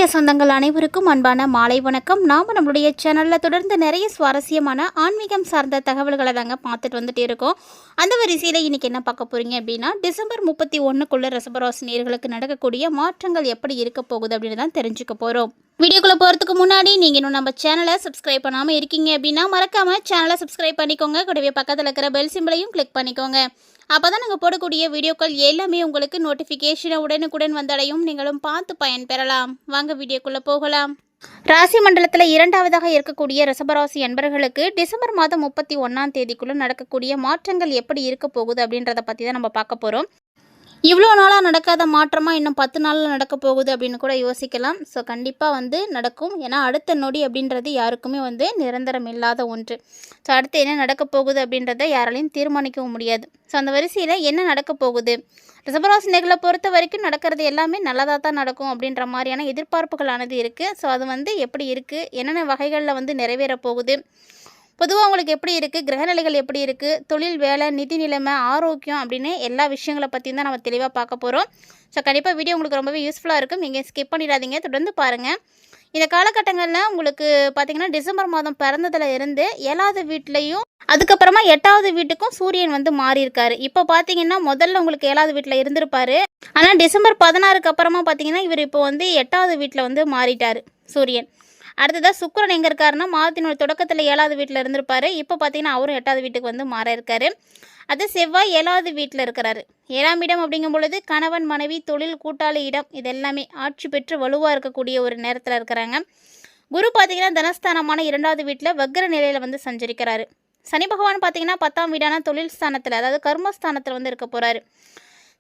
ஆன்மீக சொந்தங்கள் அனைவருக்கும் அன்பான மாலை வணக்கம். நாம் நம்மளுடைய சேனலில் தொடர்ந்து நிறைய சுவாரஸ்யமான ஆன்மீகம் சார்ந்த தகவல்களை தாங்க பார்த்துட்டு வந்துட்டு இருக்கோம். அந்த வரிசையில் இன்றைக்கி என்ன பார்க்க போகிறீங்க அப்படின்னா, டிசம்பர் 31க்குள்ளே ரிஷபராசி நேயர்களுக்கு நடக்கக்கூடிய மாற்றங்கள் எப்படி இருக்க போகுது அப்படின்னு தான் தெரிஞ்சுக்க போகிறோம். வீடியோக்குள்ளே போகிறதுக்கு முன்னாடி நீங்கள் இன்னும் நம்ம சேனலை சப்ஸ்கிரைப் பண்ணாமல் இருக்கீங்க அப்படின்னா மறக்காமல் சேனலை சப்ஸ்கிரைப் பண்ணிக்கோங்க. கூடவே பக்கத்தில் இருக்கிற பெல் சிம்பிளையும் கிளிக் பண்ணிக்கோங்க. அப்போ தான் நாங்கள் போடக்கூடிய வீடியோக்கள் எல்லாமே உங்களுக்கு நோட்டிஃபிகேஷனை உடனுக்குடன் வந்தடையும். நீங்களும் பார்த்து பயன்பெறலாம். வாங்க வீடியோக்குள்ளே போகலாம். ராசி மண்டலத்தில் இரண்டாவதாக இருக்கக்கூடிய ரிஷபராசி அன்பர்களுக்கு டிசம்பர் மாதம் 31ஆம் தேதிக்குள்ளே நடக்கக்கூடிய மாற்றங்கள் எப்படி இருக்க போகுது அப்படின்றத பற்றி தான் நம்ம பார்க்க போகிறோம். இவ்வளோ நாளாக நடக்காத மாற்றமாக இன்னும் 10 நாளில் நடக்க போகுது அப்படின்னு கூட யோசிக்கலாம். ஸோ கண்டிப்பாக நடக்கும். ஏன்னா அடுத்த நொடி அப்படின்றது யாருக்குமே நிரந்தரம் இல்லாத ஒன்று. ஸோ அடுத்து என்ன நடக்க போகுது அப்படின்றத யாராலையும் தீர்மானிக்கவும் முடியாது. ஸோ அந்த வரிசையில் என்ன நடக்க போகுது, ரிஷபராசினியர்களை பொறுத்த வரைக்கும் நடக்கிறது எல்லாமே நல்லதாக தான் நடக்கும் அப்படின்ற மாதிரியான எதிர்பார்ப்புகளானது இருக்குது. ஸோ அது எப்படி இருக்குது, என்னென்ன வகைகளில் நிறைவேற போகுது, பொதுவாக உங்களுக்கு எப்படி இருக்குது, கிரகநிலைகள் எப்படி இருக்குது, தொழில், வேலை, நிதி நிலைமை, ஆரோக்கியம் அப்படின்னு எல்லா விஷயங்களை பற்றியும் தான் நம்ம தெளிவாக பார்க்க போகிறோம். ஸோ கண்டிப்பாக வீடியோ உங்களுக்கு ரொம்பவே யூஸ்ஃபுல்லாக இருக்கும். நீங்கள் ஸ்கிப் பண்ணிடாதீங்க, தொடர்ந்து பாருங்கள். இந்த காலகட்டங்களில் உங்களுக்கு பார்த்திங்கன்னா டிசம்பர் மாதம் பிறந்ததில் இருந்து 7வது வீட்லேயும் அதுக்கப்புறமா 8வது வீட்டுக்கும் சூரியன் மாறியிருக்காரு. இப்போ பார்த்தீங்கன்னா முதல்ல உங்களுக்கு 7வது வீட்டில் இருந்திருப்பார். ஆனால் டிசம்பர் 16க்கு அப்புறமா பார்த்தீங்கன்னா இவர் இப்போ 8வது வீட்டில் மாறிட்டார் சூரியன். அடுத்ததாக சுக்கிரன் எங்கே இருக்காருன்னா மாதத்தினோட தொடக்கத்தில் 7வது வீட்டில் இருந்திருப்பார். இப்போ பார்த்தீங்கன்னா அவரும் 8வது வீட்டுக்கு மாற இருக்காரு. அது செவ்வாய் 7வது வீட்டில் இருக்கிறாரு. 7ஆம் இடம் அப்படிங்கும் பொழுது கணவன், மனைவி, தொழில், கூட்டாளி இடம் இது எல்லாமே ஆட்சி பெற்று வலுவாக இருக்கக்கூடிய ஒரு நேரத்தில் இருக்கிறாங்க. குரு பார்த்தீங்கன்னா தனஸ்தானமான 2வது வீட்டில் வக்ர நிலையில் சஞ்சரிக்கிறாரு. சனி பகவான் பார்த்தீங்கன்னா 10ஆம் வீடான தொழில் ஸ்தானத்தில், அதாவது கர்மஸ்தானத்தில் இருக்க போகிறாரு.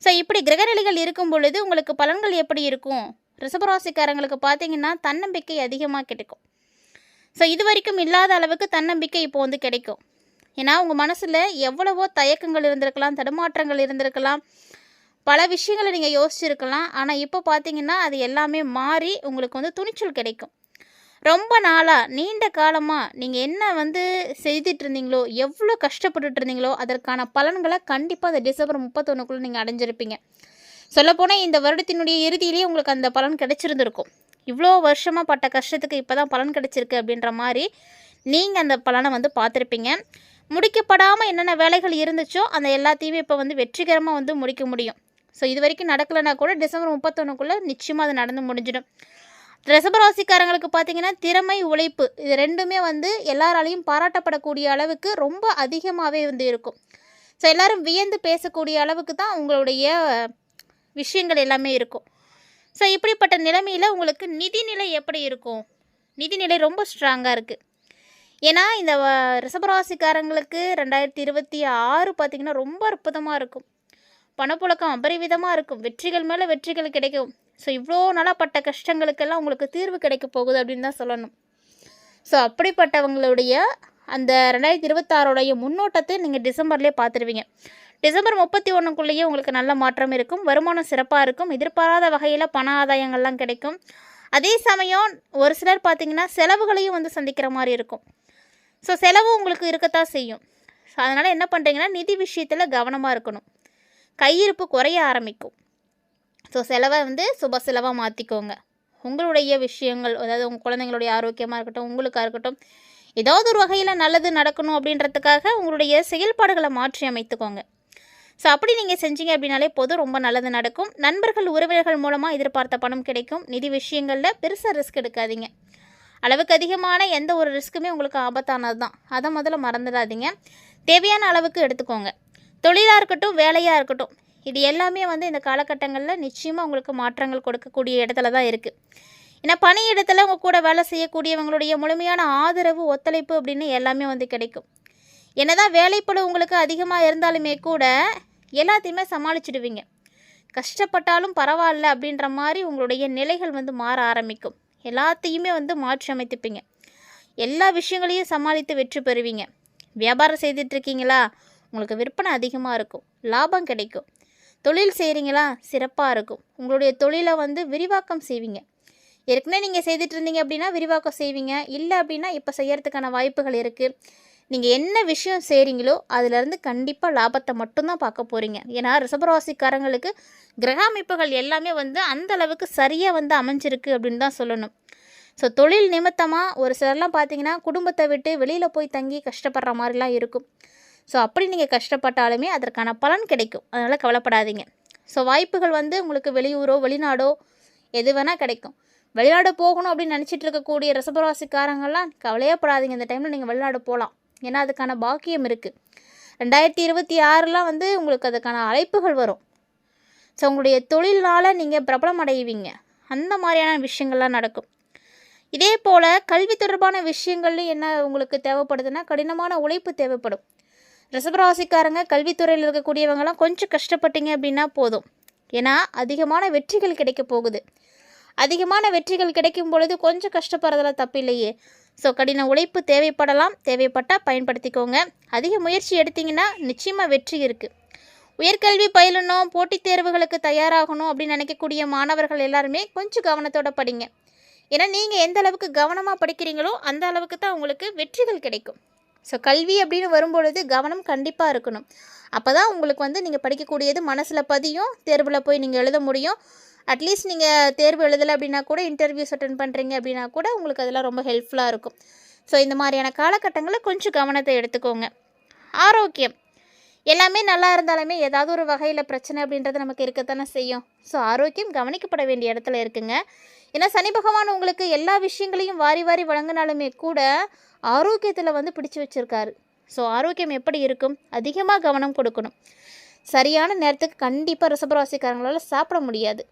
ஸோ இப்படி கிரகநிலைகள் இருக்கும் பொழுது உங்களுக்கு பலன்கள் எப்படி இருக்கும், ரிஷபராசிக்காரங்களுக்கு பார்த்தீங்கன்னா தன்னம்பிக்கை அதிகமாக கிடைக்கும். ஸோ இது வரைக்கும் இல்லாத அளவுக்கு தன்னம்பிக்கை இப்போ கிடைக்கும். ஏன்னா உங்கள் மனசில் எவ்வளவோ தயக்கங்கள் இருந்திருக்கலாம், தடுமாற்றங்கள் இருந்திருக்கலாம், பல விஷயங்களை நீங்கள் யோசிச்சுருக்கலாம். ஆனால் இப்போ பார்த்தீங்கன்னா அது எல்லாமே மாறி உங்களுக்கு துணிச்சல் கிடைக்கும். ரொம்ப நாளாக நீண்ட காலமாக நீங்கள் என்ன செய்துட்டு இருந்தீங்களோ, எவ்வளோ கஷ்டப்பட்டுட்டு இருந்தீங்களோ அதற்கான பலன்களை கண்டிப்பாக அந்த டிசம்பர் 31க்குள்ளே நீங்கள் அடைஞ்சிருப்பீங்க. சொல்லப்போனால் இந்த வருடத்தினுடைய இறுதியிலேயே உங்களுக்கு அந்த பலன் கிடைச்சிருந்துருக்கும். இவ்வளோ வருஷமாக பட்ட கஷ்டத்துக்கு இப்போ தான் பலன் கிடைச்சிருக்கு அப்படின்ற மாதிரி நீங்கள் அந்த பலனை பார்த்துருப்பீங்க. முடிக்கப்படாமல் என்னென்ன வேலைகள் இருந்துச்சோ அந்த எல்லாத்தையுமே இப்போ வெற்றிகரமாக முடிக்க முடியும். ஸோ இது வரைக்கும் நடக்கலைன்னா கூட டிசம்பர் 31க்குள்ளே நிச்சயமாக அது நடந்து முடிஞ்சிடும். ரிஷபராசிக்காரங்களுக்கு பார்த்தீங்கன்னா திறமை, உழைப்பு இது ரெண்டுமே எல்லாராலையும் பாராட்டப்படக்கூடிய அளவுக்கு ரொம்ப அதிகமாகவே இருக்கும். ஸோ எல்லோரும் வியந்து பேசக்கூடிய அளவுக்கு தான் உங்களுடைய விஷயங்கள் எல்லாமே இருக்கும். ஸோ இப்படிப்பட்ட நிலைமையில் உங்களுக்கு நிதிநிலை எப்படி இருக்கும், நிதிநிலை ரொம்ப ஸ்ட்ராங்காக இருக்குது. ஏன்னா இந்த ரிஷபராசிக்காரங்களுக்கு 2026 பார்த்திங்கன்னா ரொம்ப அற்புதமாக இருக்கும். பணப்புழக்கம் அபரிவிதமாக இருக்கும். வெற்றிகள் மேலே வெற்றிகள் கிடைக்கும். ஸோ இவ்வளோ நாளாக பட்ட கஷ்டங்களுக்கெல்லாம் உங்களுக்கு தீர்வு கிடைக்க போகுது அப்படின்னு தான் சொல்லணும். ஸோ அப்படிப்பட்டவங்களுடைய அந்த 2026 முன்னோட்டத்தை நீங்கள் டிசம்பர்லேயே பார்த்துருவீங்க. டிசம்பர் 31க்குள்ளேயே உங்களுக்கு நல்ல மாற்றம் இருக்கும். வருமானம் சிறப்பாக இருக்கும். எதிர்பாராத வகையில் பண ஆதாயங்கள்லாம் கிடைக்கும். அதே சமயம் ஒரு சிலர் பார்த்திங்கன்னா செலவுகளையும் சந்திக்கிற மாதிரி இருக்கும். ஸோ செலவு உங்களுக்கு இருக்கத்தான் செய்யும். ஸோ அதனால் என்ன பண்ணுறீங்கன்னா நிதி விஷயத்தில் கவனமாக இருக்கணும். கையிருப்பு குறைய ஆரம்பிக்கும். ஸோ செலவை சுப செலவாக மாற்றிக்கோங்க. உங்களுடைய விஷயங்கள், அதாவது உங்கள் குழந்தைங்களுடைய ஆரோக்கியமாக இருக்கட்டும், உங்களுக்காக இருக்கட்டும், ஏதாவது ஒரு வகையில் நல்லது நடக்கணும் அப்படின்றதுக்காக உங்களுடைய செயல்பாடுகளை மாற்றி அமைத்துக்கோங்க. ஸோ அப்படி நீங்கள் செஞ்சீங்க அப்படின்னாலே போதும், ரொம்ப நல்லது நடக்கும். நண்பர்கள், உறவினர்கள் மூலமாக எதிர்பார்த்த பணம் கிடைக்கும். நிதி விஷயங்களில் பெருசாக ரிஸ்க் எடுக்காதீங்க. அளவுக்கு அதிகமான எந்த ஒரு ரிஸ்க்குமே உங்களுக்கு ஆபத்தானது தான். அதை முதல்ல மறந்துடாதீங்க. தேவையான அளவுக்கு எடுத்துக்கோங்க. தொழிலாக இருக்கட்டும், வேலையாக இருக்கட்டும், இது எல்லாமே இந்த காலகட்டங்களில் நிச்சயமாக உங்களுக்கு மாற்றங்கள் கொடுக்கக்கூடிய இடத்துல தான் இருக்குது. ஏன்னா பணியிடத்தில் உங்கள் கூட வேலை செய்யக்கூடியவங்களுடைய முழுமையான ஆதரவு, ஒத்துழைப்பு அப்படின்னு எல்லாமே கிடைக்கும். என்னதான் வேலைப்பளு உங்களுக்கு அதிகமாக இருந்தாலுமே கூட எல்லாத்தையுமே சமாளிச்சிடுவீங்க. கஷ்டப்பட்டாலும் பரவாயில்ல அப்படின்ற மாதிரி உங்களுடைய நிலைகள் மாற ஆரம்பிக்கும். எல்லாத்தையுமே மாற்றி அமைத்துப்பீங்க. எல்லா விஷயங்களையும் சமாளித்து வெற்றி பெறுவீங்க. வியாபாரம் செய்துட்ருக்கீங்களா, உங்களுக்கு விற்பனை அதிகமாக இருக்கும், லாபம் கிடைக்கும். தொழில் செய்கிறீங்களா, சிறப்பாக இருக்கும். உங்களுடைய தொழிலை விரிவாக்கம் செய்வீங்க. ஏற்கனவே நீங்கள் செய்துட்டு இருந்தீங்க அப்படின்னா விரிவாக்கம் செய்வீங்க. இல்லை அப்படின்னா இப்போ செய்கிறதுக்கான வாய்ப்புகள் இருக்குது. நீங்கள் என்ன விஷயம் செய்கிறீங்களோ அதிலேருந்து கண்டிப்பாக லாபத்தை மட்டும்தான் பார்க்க போகிறீங்க. ஏன்னா ரிஷபராசிக்காரங்களுக்கு கிரக அமைப்புகள் எல்லாமே வந்து அந்த அளவுக்கு சரியாக வந்து அமைஞ்சிருக்கு அப்படின்னு தான் சொல்லணும். ஸோ தொழில் நிமித்தமாக ஒரு சிலர்லாம் பார்த்தீங்கன்னா குடும்பத்தை விட்டு வெளியில் போய் தங்கி கஷ்டப்படுற மாதிரிலாம் இருக்கும். ஸோ அப்படி நீங்கள் கஷ்டப்பட்டாலுமே அதற்கான பலன் கிடைக்கும். அதனால் கவலைப்படாதீங்க. ஸோ வாய்ப்புகள் வந்து உங்களுக்கு வெளியூரோ வெளிநாடோ எது வேணால் கிடைக்கும். வெளிநாடு போகணும் அப்படின்னு நினச்சிட்டு இருக்கக்கூடிய ரிஷபராசிக்காரங்கள்லாம் கவலையப்படாதீங்க. இந்த டைமில் நீங்கள் வெளிநாடு போகலாம். ஏன்னா அதுக்கான பாக்கியம் இருக்குது. 2026 வந்து உங்களுக்கு அதுக்கான அழைப்புகள் வரும். ஸோ உங்களுடைய தொழில்னால் நீங்கள் பிரபலம் அடைவீங்க. அந்த மாதிரியான விஷயங்கள்லாம் நடக்கும். இதே போல் கல்வி தொடர்பான விஷயங்கள்லையும் என்ன உங்களுக்கு தேவைப்படுதுன்னா கடினமான உழைப்பு தேவைப்படும். ரிஷபராசிக்காரங்க கல்வித்துறையில் இருக்கக்கூடியவங்களாம் கொஞ்சம் கஷ்டப்பட்டீங்க அப்படின்னா போதும். ஏன்னா அதிகமான வெற்றிகள் கிடைக்க போகுது. அதிகமான வெற்றிகள் கிடைக்கும் பொழுது கொஞ்சம் கஷ்டப்படுறதுல தப்பில்லையே. ஸோ கடின உழைப்பு தேவைப்படலாம். தேவைப்பட்டால் பயன்படுத்திக்கோங்க. அதிக முயற்சி எடுத்திங்கன்னா நிச்சயமாக வெற்றி இருக்குது. உயர்கல்வி பயிலணும், போட்டித் தேர்வுகளுக்கு தயாராகணும் அப்படின்னு நினைக்கக்கூடிய மாணவர்கள் எல்லாருமே கொஞ்சம் கவனத்தோடு படிங்க. ஏன்னா நீங்கள் எந்த அளவுக்கு கவனமாக படிக்கிறீங்களோ அந்த அளவுக்கு தான் உங்களுக்கு வெற்றிகள் கிடைக்கும். ஸோ கல்வி அப்படின்னு வரும்பொழுது கவனம் கண்டிப்பாக இருக்கணும். அப்போ தான் உங்களுக்கு வந்து நீங்கள் படிக்கக்கூடியது மனசில் பதியும். தேர்வில் போய் நீங்கள் எழுத முடியும். அட்லீஸ்ட் நீங்கள் தேர்வு எழுதலை அப்படின்னா கூட இன்டர்வியூஸ் அட்டென்ட் பண்ணுறீங்க அப்படின்னா கூட உங்களுக்கு அதெல்லாம் ரொம்ப ஹெல்ப்ஃபுல்லாக இருக்கும். ஸோ இந்த மாதிரியான காலகட்டங்களில் கொஞ்சம் கவனத்தை எடுத்துக்கோங்க. ஆரோக்கியம் எல்லாமே நல்லா இருந்தாலுமே ஏதாவது ஒரு வகையில் பிரச்சனை அப்படின்றது நமக்கு இருக்கத்தானே செய்யும். ஸோ ஆரோக்கியம் கவனிக்கப்பட வேண்டிய இடத்துல இருக்குங்க. ஏன்னா சனி பகவான் உங்களுக்கு எல்லா விஷயங்களையும் வாரி வாரி வழங்கினாலுமே கூட ஆரோக்கியத்தில் வந்து பிடிச்சி வச்சுருக்காரு. ஸோ ஆரோக்கியம் எப்படி இருக்கும்? அதிகமாக கவனம் கொடுக்கணும். சரியான நேரத்துக்கு கண்டிப்பாக ரிஷபராசிக்காரங்களால் சாப்பிட முடியாது.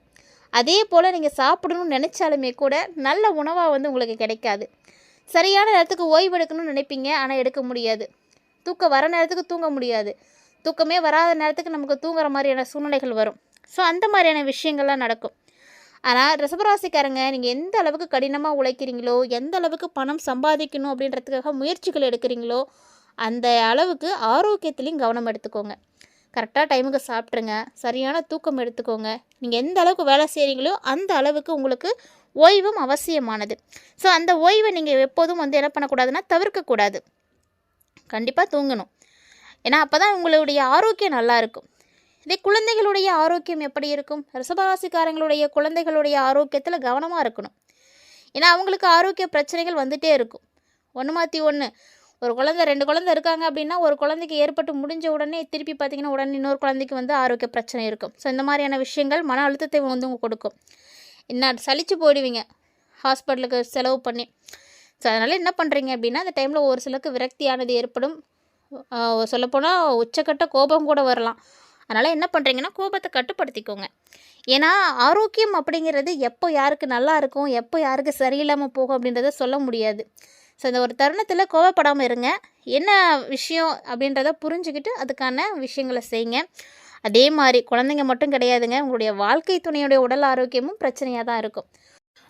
அதே போல் நீங்கள் சாப்பிடணும்னு நினச்சாலுமே கூட நல்ல உணவாக வந்து உங்களுக்கு கிடைக்காது. சரியான நேரத்துக்கு ஓய்வு எடுக்கணும்னு நினைப்பீங்க, ஆனால் எடுக்க முடியாது. தூக்கம் வர நேரத்துக்கு தூங்க முடியாது. தூக்கமே வராத நேரத்துக்கு நமக்கு தூங்குற மாதிரியான சூழ்நிலைகள் வரும். ஸோ அந்த மாதிரியான விஷயங்கள்லாம் நடக்கும். ஆனால் ரிஷபராசிக்காரங்க நீங்கள் எந்த அளவுக்கு கடினமாக உழைக்கிறீங்களோ, எந்த அளவுக்கு பணம் சம்பாதிக்கணும் அப்படின்றதுக்காக முயற்சிகள் எடுக்கிறீங்களோ அந்த அளவுக்கு ஆரோக்கியத்துலேயும் கவனம் எடுத்துக்கோங்க. கரெக்டாக டைமுக்கு சாப்பிட்ருங்க. சரியான தூக்கம் எடுத்துக்கோங்க. நீங்கள் எந்த அளவுக்கு வேலை செய்கிறீங்களோ அந்த அளவுக்கு உங்களுக்கு ஓய்வும் அவசியமானது. ஸோ அந்த ஓய்வை நீங்கள் எப்போதும் வந்து என்ன பண்ணக்கூடாதுன்னா தவிர்க்கக்கூடாது. கண்டிப்பாக தூங்கணும். ஏன்னா அப்போ தான் உங்களுடைய ஆரோக்கியம் நல்லாயிருக்கும். இதே குழந்தைகளுடைய ஆரோக்கியம் எப்படி இருக்கும்? ரிஷபராசிக்காரங்களுடைய குழந்தைகளுடைய ஆரோக்கியத்தில் கவனமாக இருக்கணும். ஏன்னா அவங்களுக்கு ஆரோக்கிய பிரச்சனைகள் வந்துகிட்டே இருக்கும். ஒன்று மாற்றி ஒன்று. ஒரு குழந்தை 2 குழந்தை இருக்காங்க அப்படின்னா ஒரு குழந்தைக்கு ஏற்பட்டு முடிஞ்ச உடனே திருப்பி பார்த்திங்கன்னா உடனே இன்னொரு குழந்தைக்கு வந்து ஆரோக்கிய பிரச்சனை இருக்கும். ஸோ இந்த மாதிரியான விஷயங்கள் மன அழுத்தத்தை வந்து கொடுக்கும். என்ன சலிச்சு போயிடுவீங்க ஹாஸ்பிட்டலுக்கு செலவு பண்ணி. ஸோ அதனால் என்ன பண்ணுறீங்க அப்படின்னா அந்த டைமில் ஒரு சிலருக்கு விரக்தியானது ஏற்படும். சொல்லப்போனால் உச்சக்கட்ட கோபம் கூட வரலாம். அதனால் என்ன பண்ணுறீங்கன்னா கோபத்தை கட்டுப்படுத்திக்கோங்க. ஏன்னா ஆரோக்கியம் அப்படிங்கிறது எப்போ யாருக்கு நல்லா இருக்கும், எப்போ யாருக்கு சரியில்லாமல் போகும் அப்படின்றத சொல்ல முடியாது. ஸோ இந்த ஒரு தருணத்தில் கோபப்படாமல் இருங்க. என்ன விஷயம் அப்படின்றத புரிஞ்சுக்கிட்டு அதுக்கான விஷயங்களை செய்யுங்க. அதே மாதிரி குழந்தைங்க மட்டும் கிடையாதுங்க, உங்களுடைய வாழ்க்கை துணையுடைய உடல் ஆரோக்கியமும் பிரச்சனையாக தான் இருக்கும்.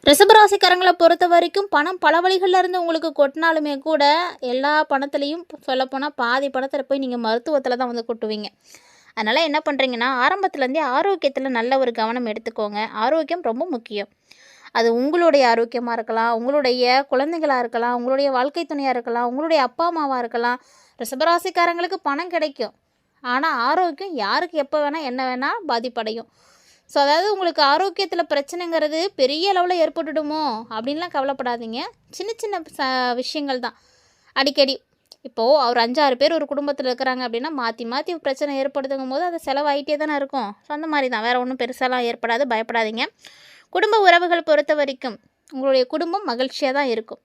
ரிஷபராசிக்காரங்களை பொறுத்த வரைக்கும் பணம் பல வழிகளில் இருந்து உங்களுக்கு கொட்டினாலுமே கூட எல்லா பணத்துலேயும் சொல்லப்போனால் பாதி பணத்தில் போய் நீங்கள் மருத்துவத்தில் தான் வந்து கொட்டுவீங்க. அதனால் என்ன பண்ணுறீங்கன்னா ஆரம்பத்துலேருந்தே ஆரோக்கியத்தில் நல்ல ஒரு கவனம் எடுத்துக்கோங்க. ஆரோக்கியம் ரொம்ப முக்கியம். அது உங்களுடைய ஆரோக்கியமாக இருக்கலாம், உங்களுடைய குழந்தைகளாக இருக்கலாம், உங்களுடைய வாழ்க்கை துணையாக இருக்கலாம், உங்களுடைய அப்பா அம்மாவாக இருக்கலாம். ரிஷபராசிக்காரங்களுக்கு பணம் கிடைக்கும். ஆனால் ஆரோக்கியம் யாருக்கு எப்போ வேணால் என்ன வேணால் பாதிப்படையும். ஸோ அதாவது உங்களுக்கு ஆரோக்கியத்தில் பிரச்சனைங்கிறது பெரிய அளவில் ஏற்பட்டுடுமோ அப்படின்லாம் கவலைப்படாதீங்க. சின்ன சின்ன விஷயங்கள் தான். அடிக்கடி இப்போது ஒரு 5-6 பேர் ஒரு குடும்பத்தில் இருக்கிறாங்க அப்படின்னா மாற்றி மாற்றி பிரச்சனை ஏற்படுத்துங்கும் போது அது செலவாகிட்டே தானே இருக்கும். ஸோ அந்த மாதிரி தான், வேறு ஒன்றும் பெருசாலாம் ஏற்படாது, பயப்படாதீங்க. குடும்ப உறவுகள் பொறுத்த வரைக்கும் உங்களுடைய குடும்பம் மகிழ்ச்சியாக தான் இருக்கும்.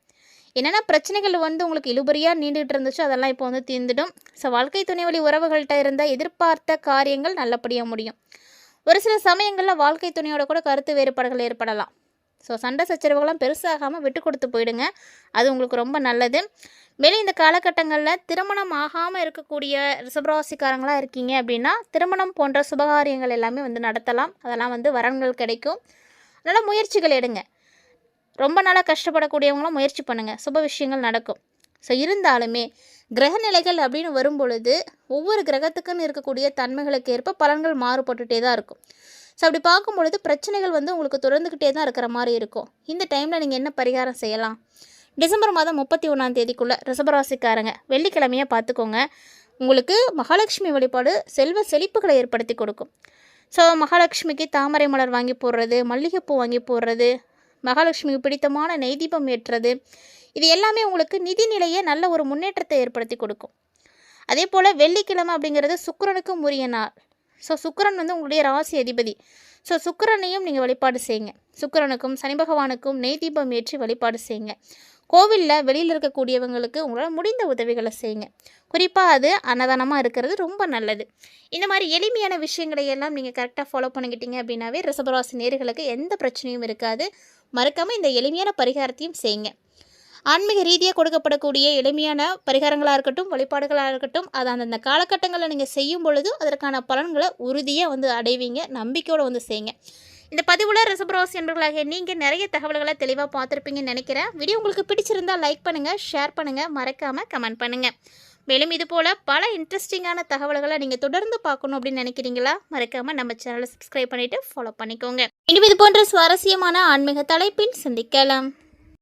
என்னென்ன பிரச்சனைகள் வந்து உங்களுக்கு இழுபறியாக நீண்டுகிட்டு இருந்துச்சோ அதெல்லாம் இப்போ வந்து தீர்ந்துடும். ஸோ வாழ்க்கை துணை வழி உறவுகள்கிட்ட இருந்த எதிர்பார்த்த காரியங்கள் நல்லபடியாக முடியும். ஒரு சில சமயங்களில் வாழ்க்கை துணையோட கூட கருத்து வேறுபாடுகள் ஏற்படலாம். ஸோ சண்டை சச்சரவுகள்லாம் பெருசாகாமல் விட்டு கொடுத்து போயிடுங்க. அது உங்களுக்கு ரொம்ப நல்லது. மேலும் இந்த காலகட்டங்களில் திருமணம் ஆகாமல் இருக்கக்கூடிய ரிஷபராசிக்காரங்களாக இருக்கீங்க அப்படின்னா திருமணம் போன்ற சுபகாரியங்கள் எல்லாமே வந்து நடத்தலாம். அதெல்லாம் வந்து வரன்கள் கிடைக்கும். அதனால் முயற்சிகள் எடுங்க. ரொம்ப நாளாக கஷ்டப்படக்கூடியவங்களாம் முயற்சி பண்ணுங்கள், சுப விஷயங்கள் நடக்கும். ஸோ இருந்தாலுமே கிரகநிலைகள் அப்படின்னு வரும்பொழுது ஒவ்வொரு கிரகத்துக்குன்னு இருக்கக்கூடிய தன்மைகளுக்கு ஏற்ப பலன்கள் மாறுபட்டுகிட்டே தான் இருக்கும். ஸோ அப்படி பார்க்கும் பொழுது பிரச்சனைகள் வந்து உங்களுக்கு தொடர்ந்துக்கிட்டே தான் இருக்கிற மாதிரி இருக்கும். இந்த டைமில் நீங்கள் என்ன பரிகாரம் செய்யலாம்? டிசம்பர் மாதம் 31ஆம் தேதிக்குள்ளே ரிஷபராசிக்காரங்க வெள்ளிக்கிழமையாக பார்த்துக்கோங்க. உங்களுக்கு மகாலட்சுமி வழிபாடு செல்வ செழிப்புகளை ஏற்படுத்தி கொடுக்கும். ஸோ மகாலட்சுமிக்கு தாமரை மலர் வாங்கி போடுறது, மல்லிகைப்பூ வாங்கி போடுறது, மகாலட்சுமிக்கு பிடித்தமான நெய் தீபம் ஏற்றுறது, இது எல்லாமே உங்களுக்கு நிதி நிலையை நல்ல ஒரு முன்னேற்றத்தை ஏற்படுத்தி கொடுக்கும். அதே போல் வெள்ளிக்கிழமை அப்படிங்கிறது சுக்கிரனுக்கும் உரிய நாள். ஸோ சுக்கிரன் உங்களுடைய ராசி அதிபதி. ஸோ சுக்கிரனையும் நீங்கள் வழிபாடு செய்யுங்க. சுக்கிரனுக்கும் சனி பகவானுக்கும் நெய் தீபம் ஏற்றி வழிபாடு செய்யுங்க. கோவிலில் வெளியில் இருக்கக்கூடியவங்களுக்கு உங்களால் முடிந்த உதவிகளை செய்யுங்க. குறிப்பாக அது அன்னதானமாக இருக்கிறது ரொம்ப நல்லது. இந்த மாதிரி எளிமையான விஷயங்களை எல்லாம் நீங்கள் கரெக்டாக ஃபாலோ பண்ணிக்கிட்டீங்க அப்படின்னாவே ரிஷபராசி நேயர்களுக்கு எந்த பிரச்சனையும் இருக்காது. மறக்காமல் இந்த எளிமையான பரிகாரத்தையும் செய்யுங்க. ஆன்மீக ரீதியாக கொடுக்கப்படக்கூடிய எளிமையான பரிகாரங்களாக இருக்கட்டும், வழிபாடுகளாக இருக்கட்டும், அதை அந்தந்த காலகட்டங்களில் நீங்கள் செய்யும் பொழுது அதற்கான பலன்களை உறுதியாக அடைவீங்க. நம்பிக்கையோடு செய்யுங்க. இந்த பதிவில் ரிஷபராசி என்பவர்களாக நீங்கள் நிறைய தகவல்களை தெளிவாக பார்த்துருப்பீங்கன்னு நினைக்கிறேன். வீடியோ உங்களுக்கு பிடிச்சிருந்தால் லைக் பண்ணுங்கள், ஷேர் பண்ணுங்கள், மறக்காமல் கமெண்ட் பண்ணுங்கள். மேலும் இது போல் பல இன்ட்ரெஸ்டிங்கான தகவல்களை நீங்கள் தொடர்ந்து பார்க்கணும் அப்படின்னு நினைக்கிறீங்களா? மறக்காமல் நம்ம சேனலை சப்ஸ்கிரைப் பண்ணிவிட்டு ஃபாலோ பண்ணிக்கோங்க. இன்னும் இது போன்ற சுவாரஸ்யமான ஆன்மீக தலைப்பில் சந்திக்கலாம்.